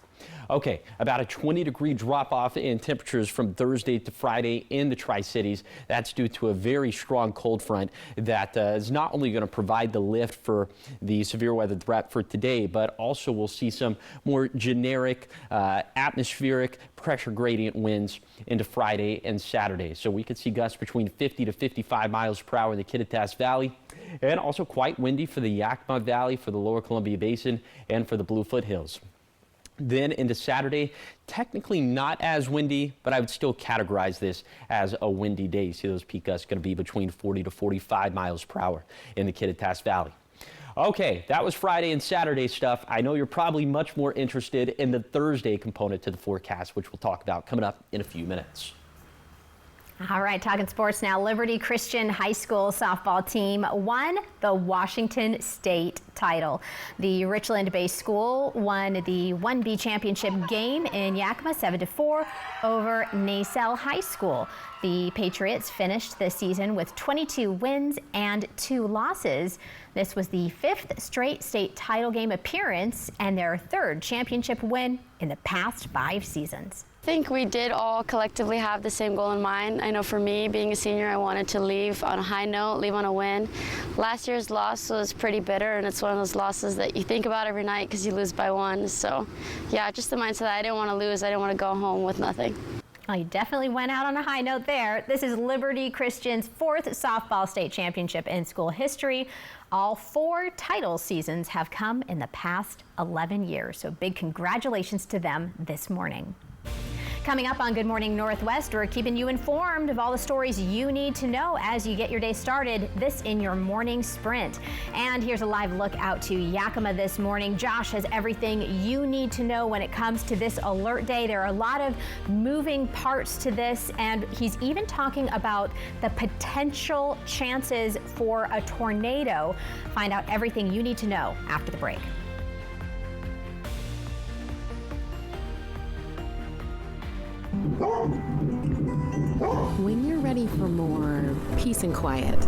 Okay, about a 20-degree drop-off in temperatures from Thursday to Friday in the Tri-Cities. That's due to a very strong cold front that is not only going to provide the lift for the severe weather threat for today, but also we'll see some more generic atmospheric pressure gradient winds into Friday and Saturday. So we could see gusts between 50 to 55 miles per hour in the Kittitas Valley, and also quite windy for the Yakima Valley, for the Lower Columbia Basin, and for the Blue Foothills. Then into Saturday, technically not as windy, but I would still categorize this as a windy day. You see those peak gusts going to be between 40 to 45 miles per hour in the Kittitas Valley. Okay, that was Friday and Saturday stuff. I know you're probably much more interested in the Thursday component to the forecast, which we'll talk about coming up in a few minutes. All right, talking sports now. Liberty Christian High School softball team won the Washington State title. The Richland-based school won the 1B championship game in Yakima 7-4 over Naselle High School. The Patriots finished the season with 22 wins and 2 losses. This was the 5th straight state title game appearance and their 3rd championship win in the past 5 seasons. I think we did all collectively have the same goal in mind. I know for me, being a senior, I wanted to leave on a high note, leave on a win. Last year's loss was pretty bitter, and it's one of those losses that you think about every night because you lose by 1. So, yeah, just the mindset that I didn't want to lose. I didn't want to go home with nothing. Well, you definitely went out on a high note there. This is Liberty Christian's 4th softball state championship in school history. All 4 title seasons have come in the past 11 years. So big congratulations to them this morning. Coming up on Good Morning Northwest, we're keeping you informed of all the stories you need to know as you get your day started. This in your morning sprint. And here's a live look out to Yakima this morning. Josh has everything you need to know when it comes to this alert day. There are a lot of moving parts to this, and he's even talking about the potential chances for a tornado. Find out everything you need to know after the break. When you're ready for more peace and quiet,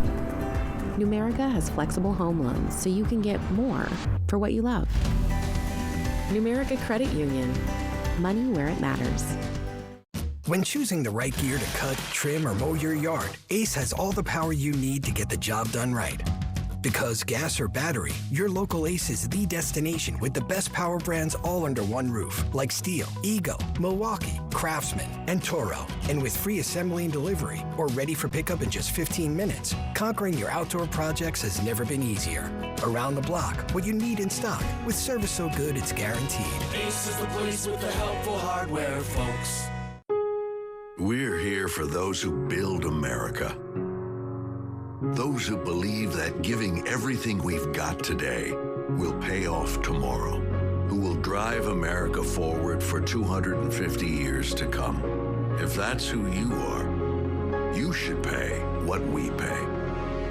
Numerica has flexible home loans so you can get more for what you love. Numerica Credit Union, money where it matters. When choosing the right gear to cut, trim, or mow your yard, Ace has all the power you need to get the job done right. Because gas or battery, your local Ace is the destination with the best power brands all under one roof, like Steel, Ego, Milwaukee, Craftsman, and Toro. And with free assembly and delivery, or ready for pickup in just 15 minutes, conquering your outdoor projects has never been easier. Around the block, what you need in stock, with service so good it's guaranteed. Ace is the place with the helpful hardware, folks. We're here for those who build America. Those who believe that giving everything we've got today will pay off tomorrow. Who will drive America forward for 250 years to come. If that's who you are, you should pay what we pay.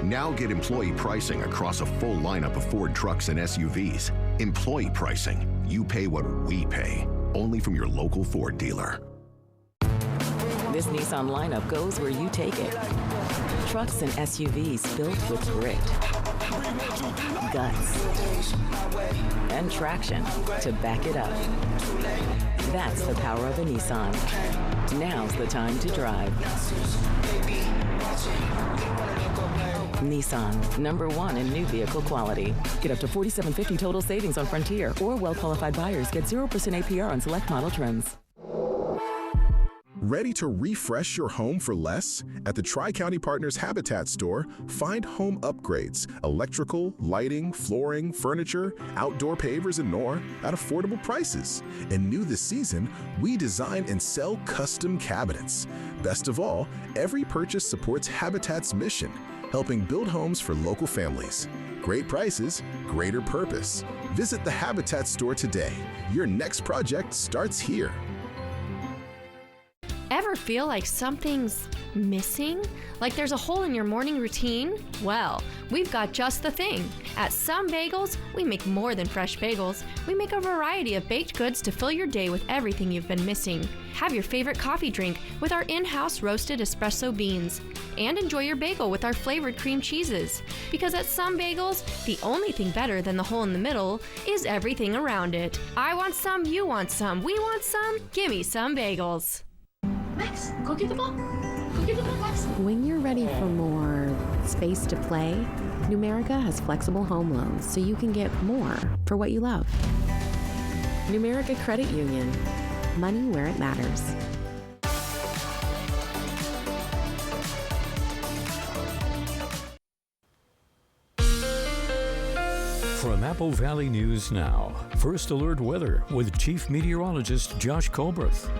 Now get employee pricing across a full lineup of Ford trucks and SUVs. Employee pricing. You pay what we pay. Only from your local Ford dealer. This Nissan lineup goes where you take it. Trucks and SUVs built with grit, guts, and traction to back it up. That's the power of a Nissan. Now's the time to drive. Nissan, #1 in new vehicle quality. Get up to $4,750 total savings on Frontier, or well-qualified buyers get 0% APR on select model trims. Ready to refresh your home for less? At the Tri-County Partners Habitat store, find home upgrades, electrical, lighting, flooring, furniture, outdoor pavers, and more at affordable prices. And new this season, we design and sell custom cabinets. Best of all, every purchase supports Habitat's mission, helping build homes for local families. Great prices, greater purpose. Visit the Habitat store today. Your next project starts here. Ever feel like something's missing? Like there's a hole in your morning routine? Well, we've got just the thing. At Some Bagels, we make more than fresh bagels. We make a variety of baked goods to fill your day with everything you've been missing. Have your favorite coffee drink with our in-house roasted espresso beans. And enjoy your bagel with our flavored cream cheeses. Because at Some Bagels, the only thing better than the hole in the middle is everything around it. I want some, you want some, we want some. Give me Some Bagels. Max, go get the ball. Go get the ball, Max. When you're ready for more space to play, Numerica has flexible home loans so you can get more for what you love. Numerica Credit Union. Money where it matters. From Apple Valley News Now, First Alert Weather with Chief Meteorologist Josh Colbreth.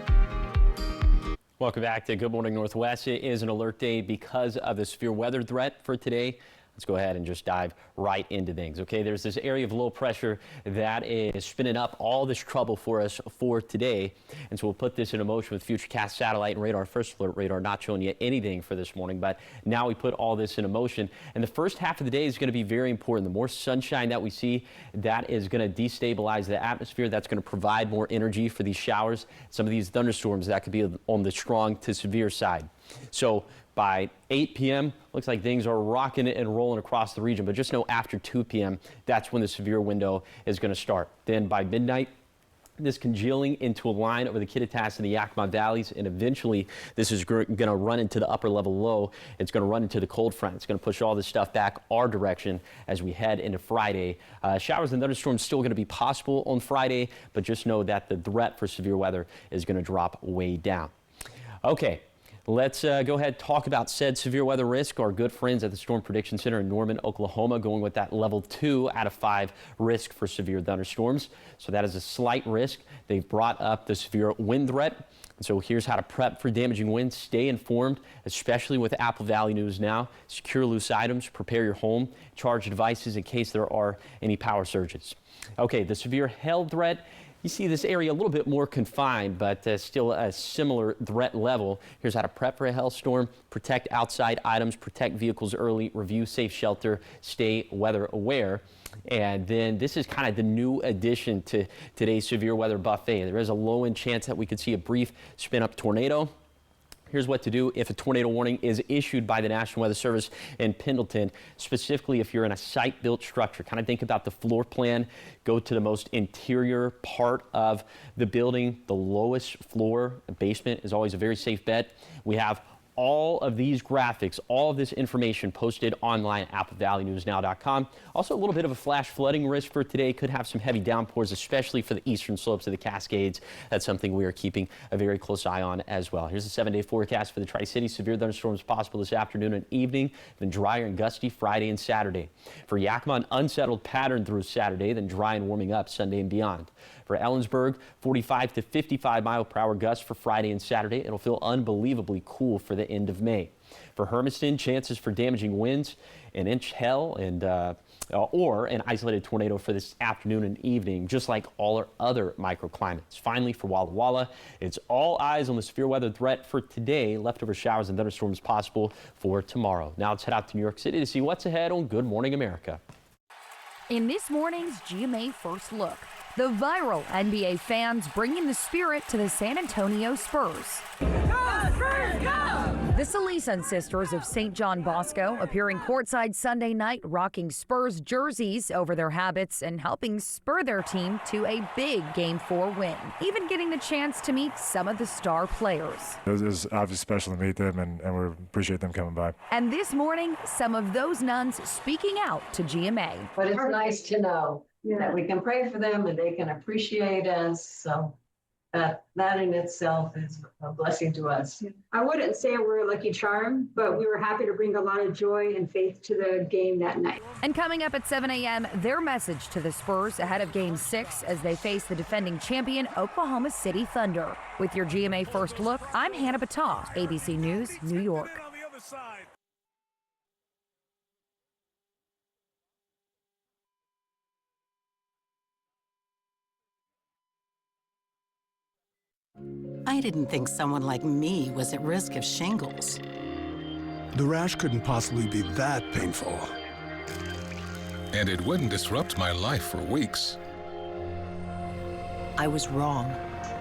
Welcome back to Good Morning Northwest. It is an alert day because of the severe weather threat for today. Let's go ahead and just dive right into things. Okay, there's this area of low pressure that is spinning up all this trouble for us for today. And so we'll put this into motion with Futurecast satellite and radar. First Alert radar not showing you anything for this morning, but now we put all this into motion. And the first half of the day is going to be very important. The more sunshine that we see, that is going to destabilize the atmosphere. That's going to provide more energy for these showers. Some of these thunderstorms that could be on the strong to severe side. So by 8 p.m., looks like things are rocking and rolling across the region, but just know after 2 p.m., that's when the severe window is going to start. Then by midnight, this congealing into a line over the Kittitas and the Yakima valleys, and eventually this is going to run into the upper level low. It's going to run into the cold front. It's going to push all this stuff back our direction as we head into Friday. Showers and thunderstorms still going to be possible on Friday, but just know that the threat for severe weather is going to drop way down. Okay. Let's go ahead and talk about said severe weather risk. Our good friends at the Storm Prediction Center in Norman, Oklahoma, going with that level 2 out of 5 risk for severe thunderstorms. So that is a slight risk. They've brought up the severe wind threat. And so here's how to prep for damaging winds. Stay informed, especially with Apple Valley News Now. Secure loose items, prepare your home, charge devices in case there are any power surges. Okay, the severe hail threat. You see this area a little bit more confined, but still a similar threat level. Here's how to prep for a hailstorm. Protect outside items, protect vehicles early, review safe shelter, stay weather aware. And then this is kind of the new addition to today's severe weather buffet. There is a low end chance that we could see a brief spin up tornado. Here's what to do if a tornado warning is issued by the National Weather Service in Pendleton, specifically if you're in a site-built structure. Kind of think about the floor plan. Go to the most interior part of the building. The lowest floor, basement, is always a very safe bet. We have all of these graphics, all of this information posted online at AppleValleyNewsNow.com. Also, a little bit of a flash flooding risk for today. Could have some heavy downpours, especially for the eastern slopes of the Cascades. That's something we are keeping a very close eye on as well. Here's the 7-day forecast for the Tri-Cities. Severe thunderstorms possible this afternoon and evening, then drier and gusty Friday and Saturday. For Yakima, an unsettled pattern through Saturday, then dry and warming up Sunday and beyond. For Ellensburg, 45 to 55 mile-per-hour gusts for Friday and Saturday. It'll feel unbelievably cool for the end of May. For Hermiston, chances for damaging winds, an inch hail, and or an isolated tornado for this afternoon and evening, just like all our other microclimates. Finally, for Walla Walla, it's all eyes on the severe weather threat for today. Leftover showers and thunderstorms possible for tomorrow. Now let's head out to New York City to see what's ahead on Good Morning America. In this morning's GMA First Look, the viral NBA fans bringing the spirit to the San Antonio Spurs. Go, Spurs, go! The Salesian Sisters of St. John Bosco appearing courtside Sunday night, rocking Spurs jerseys over their habits and helping spur their team to a big Game 4 win, even getting the chance to meet some of the star players. It was obviously special to meet them, and we appreciate them coming by. And this morning, some of those nuns speaking out to GMA. But it's nice to know that we can pray for them and they can appreciate us. So that in itself is a blessing to us. I wouldn't say we're a lucky charm, but we were happy to bring a lot of joy and faith to the game that night. And coming up at 7 a.m., their message to the Spurs ahead of Game 6 as they face the defending champion Oklahoma City Thunder. With your GMA First Look, I'm Hannah Battah, ABC News, New York. I didn't think someone like me was at risk of shingles. The rash couldn't possibly be that painful. And it wouldn't disrupt my life for weeks. I was wrong.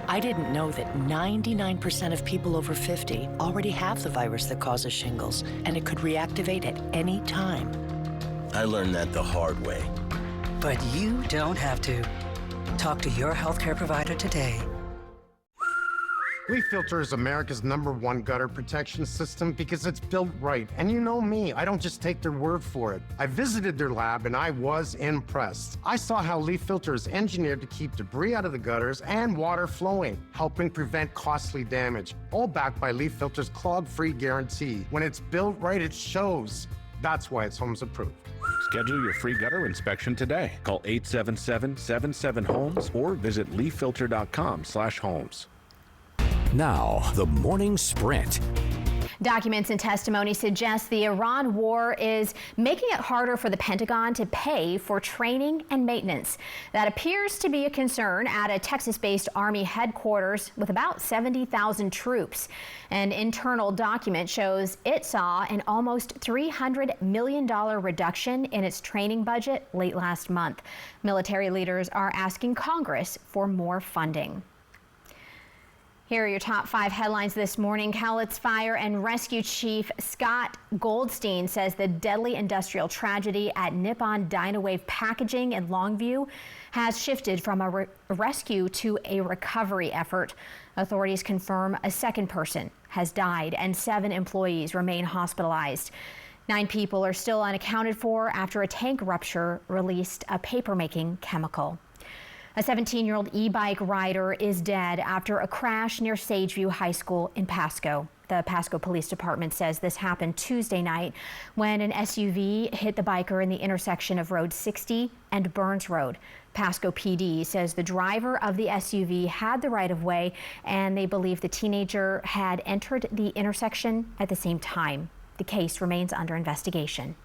I didn't know that 99% of people over 50 already have the virus that causes shingles, and it could reactivate at any time. I learned that the hard way. But you don't have to. Talk to your healthcare provider today. LeafFilter is America's #1 gutter protection system because it's built right. And you know me, I don't just take their word for it. I visited their lab and I was impressed. I saw how LeafFilter is engineered to keep debris out of the gutters and water flowing, helping prevent costly damage. All backed by LeafFilter's clog-free guarantee. When it's built right, it shows. That's why it's Homes approved. Schedule your free gutter inspection today. Call 877-77-HOMES or visit leaffilter.com/homes. Now, the morning sprint. Documents and testimony suggest the Iran war is making it harder for the Pentagon to pay for training and maintenance. That appears to be a concern at a Texas-based Army headquarters with about 70,000 troops. An internal document shows it saw an almost $300 million reduction in its training budget late last month. Military leaders are asking Congress for more funding. Here are your top 5 headlines this morning. Cowlitz Fire and Rescue Chief Scott Goldstein says the deadly industrial tragedy at Nippon Dynawave Packaging in Longview has shifted from a rescue to a recovery effort. Authorities confirm a second person has died and 7 employees remain hospitalized. 9 people are still unaccounted for after a tank rupture released a paper-making chemical. A 17-year-old e-bike rider is dead after a crash near Sageview High School in Pasco. The Pasco Police Department says this happened Tuesday night when an SUV hit the biker in the intersection of Road 60 and Burns Road. Pasco PD says the driver of the SUV had the right-of-way and they believe the teenager had entered the intersection at the same time. The case remains under investigation.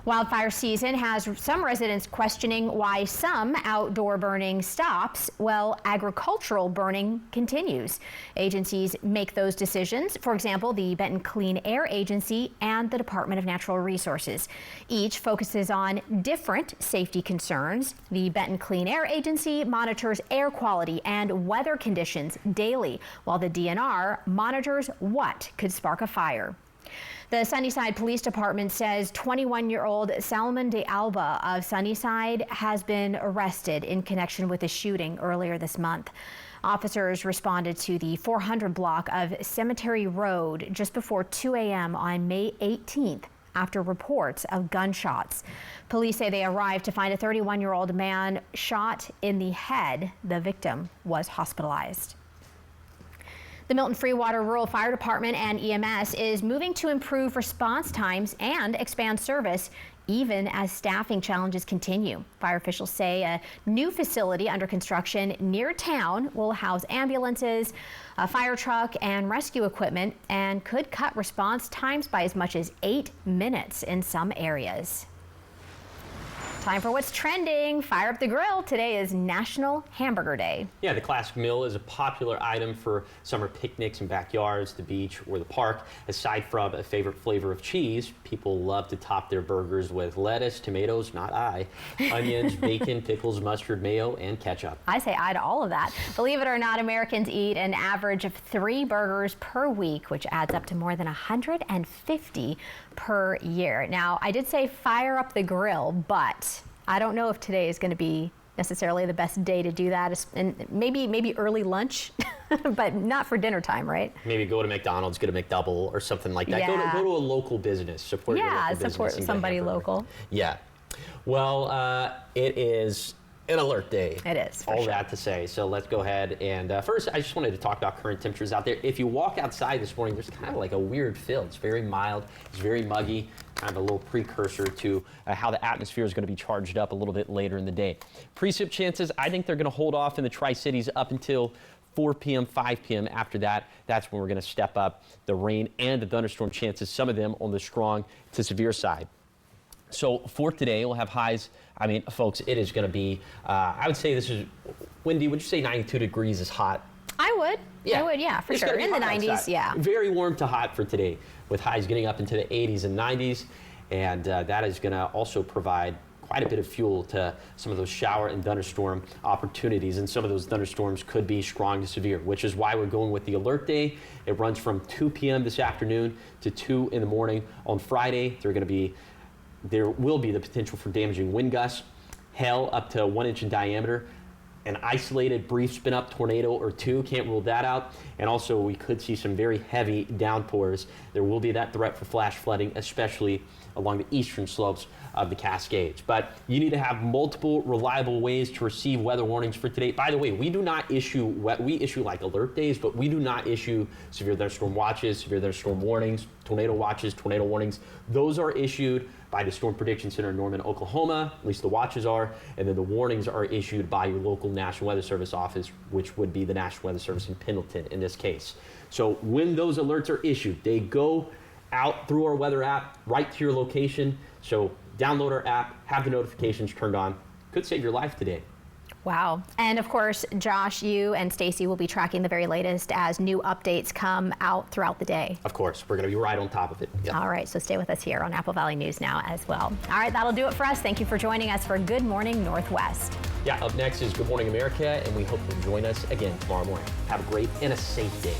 Wildfire season has some residents questioning why some outdoor burning stops while agricultural burning continues. Agencies make those decisions. For example, the Benton Clean Air Agency and the Department of Natural Resources. Each focuses on different safety concerns. The Benton Clean Air Agency monitors air quality and weather conditions daily, while the DNR monitors what could spark a fire. The Sunnyside Police Department says 21-year-old Salman de Alba of Sunnyside has been arrested in connection with a shooting earlier this month. Officers responded to the 400 block of Cemetery Road just before 2 a.m. on May 18th after reports of gunshots. Police say they arrived to find a 31-year-old man shot in the head. The victim was hospitalized. The Milton Freewater Rural Fire Department and EMS is moving to improve response times and expand service even as staffing challenges continue. Fire officials say a new facility under construction near town will house ambulances, a fire truck, and rescue equipment, and could cut response times by as much as 8 minutes in some areas. Time for what's trending. Fire up the grill. Today is National Hamburger Day. Yeah, the classic meal is a popular item for summer picnics in backyards, the beach, or the park. Aside from a favorite flavor of cheese, people love to top their burgers with lettuce, tomatoes, not I, onions, bacon, pickles, mustard, mayo, and ketchup. I say aye to all of that. Believe it or not, Americans eat an average of 3 burgers per week, which adds up to more than 150 per year. Now, I did say fire up the grill, but I don't know if today is going to be necessarily the best day to do that, and maybe early lunch, but not for dinner time, right? Maybe go to McDonald's, get a McDouble or something like that. Yeah. Go to a local business. Support your local business. Support somebody local. Yeah. Well, it is an alert day. It is, for all sure. that to say. So let's go ahead and first, I just wanted to talk about current temperatures out there. If you walk outside this morning, there's kind of like a weird feel. It's very mild. It's very muggy. Kind of a little precursor to how the atmosphere is going to be charged up a little bit later in the day. Precip chances, I think they're going to hold off in the Tri-Cities up until 4 p.m., 5 p.m. After that, that's when we're going to step up the rain and the thunderstorm chances, some of them on the strong to severe side. So for today, we'll have highs. I mean, folks, it is going to be, I would say this is, Wendy, would you say 92 degrees is hot? I would. Yeah. I would, yeah, for It's sure. gonna be In the hot 90s, outside. yeah. Very warm to hot for today, with highs getting up into the 80s and 90s. And that is going to also provide quite a bit of fuel to some of those shower and thunderstorm opportunities. And some of those thunderstorms could be strong to severe, which is why we're going with the alert day. It runs from 2 p.m. this afternoon to 2 in the morning. On Friday, there will be the potential for damaging wind gusts, hail up to 1 inch in diameter, an isolated brief spin up tornado or two, can't rule that out. And also we could see some very heavy downpours. There will be that threat for flash flooding, especially along the eastern slopes of the Cascades. But you need to have multiple reliable ways to receive weather warnings for today. By the way, we do not issue, we issue like alert days, but we do not issue severe thunderstorm watches, severe thunderstorm warnings, tornado watches, tornado warnings. Those are issued by the Storm Prediction Center in Norman, Oklahoma, at least the watches are, and then the warnings are issued by your local National Weather Service office, which would be the National Weather Service in Pendleton in this case. So when those alerts are issued, they go out through our weather app right to your location. So download our app, have the notifications turned on. Could save your life today. Wow. And of course, Josh, you and Stacy will be tracking the very latest as new updates come out throughout the day. Of course, we're going to be right on top of it. Yep. All right, so stay with us here on Apple Valley News Now as well. All right, that'll do it for us. Thank you for joining us for Good Morning Northwest. Yeah, up next is Good Morning America, and we hope you'll join us again tomorrow morning. Have a great and a safe day.